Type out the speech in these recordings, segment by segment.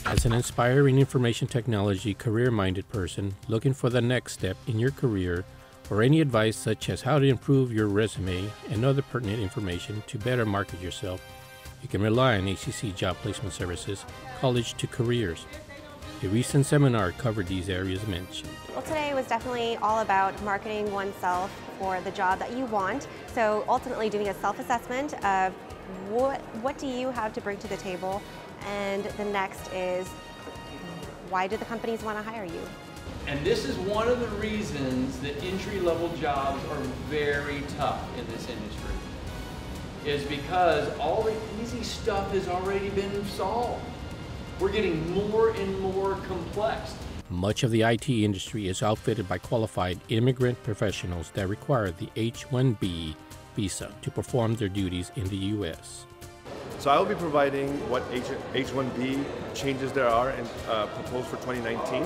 As an inspiring information technology career-minded person looking for the next step in your career, or any advice such as how to improve your resume and other pertinent information to better market yourself, you can rely on HCC Job Placement Services College to Careers. A recent seminar covered these areas mentioned. Well, today was definitely all about marketing oneself for the job that you want. So ultimately doing a self-assessment of what do you have to bring to the table, and the next is why do the companies want to hire you? And this is one of the reasons that entry-level jobs are very tough in this industry, is because all the easy stuff has already been solved. We're getting more and more complex. Much of the IT industry is outfitted by qualified immigrant professionals that require the H-1B visa to perform their duties in the U.S. So I will be providing what H-1B changes there are and proposed for 2019.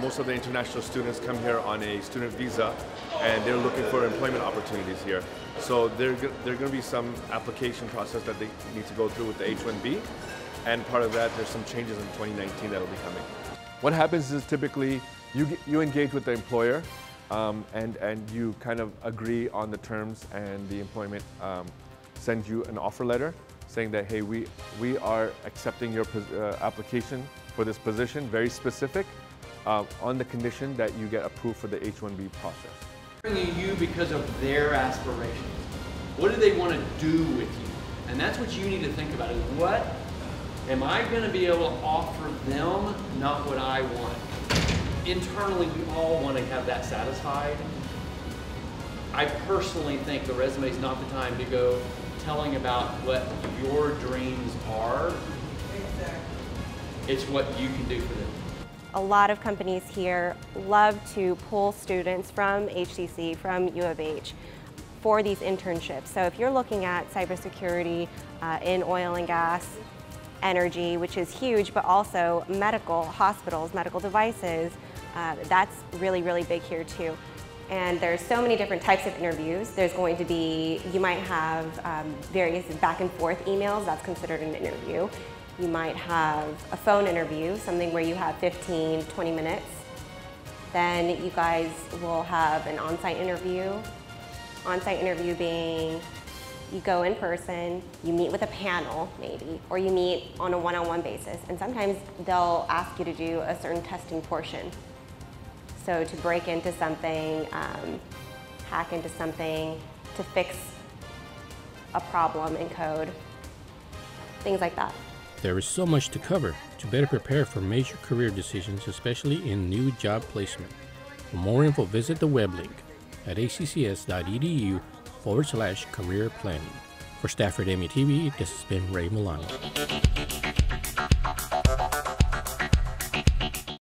Most of the international students come here on a student visa, and they're looking for employment opportunities here. So there's going to be some application process that they need to go through with the H-1B, and part of that, there's some changes in 2019 that will be coming. What happens is typically you engage with the employer, and you kind of agree on the terms, and the employment sends you an offer letter saying that, hey, we are accepting your application for this position, very specific, on the condition that you get approved for the H-1B process. Bringing you because of their aspirations. What do they want to do with you? And that's what you need to think about, is what am I going to be able to offer them, not what I want? Internally, we all want to have that satisfied. I personally think the resume is not the time to go telling about what your dreams are. It's what you can do for them. A lot of companies here love to pull students from HCC, from U of H, for these internships. So if you're looking at cybersecurity in oil and gas, energy, which is huge, but also medical, hospitals, medical devices, that's really, really big here too. And there's so many different types of interviews. There's going to be, you might have various back and forth emails, that's considered an interview. You might have a phone interview, something where you have 15, 20 minutes. Then you guys will have an on-site interview. On-site interview being, you go in person, you meet with a panel maybe, or you meet on a one-on-one basis. And sometimes they'll ask you to do a certain testing portion. So to break into something, hack into something, to fix a problem in code, things like that. There is so much to cover to better prepare for major career decisions, especially in new job placement. For more info, visit the web link at hccs.edu/career planning. For Stafford METV, this has been Rey Molano.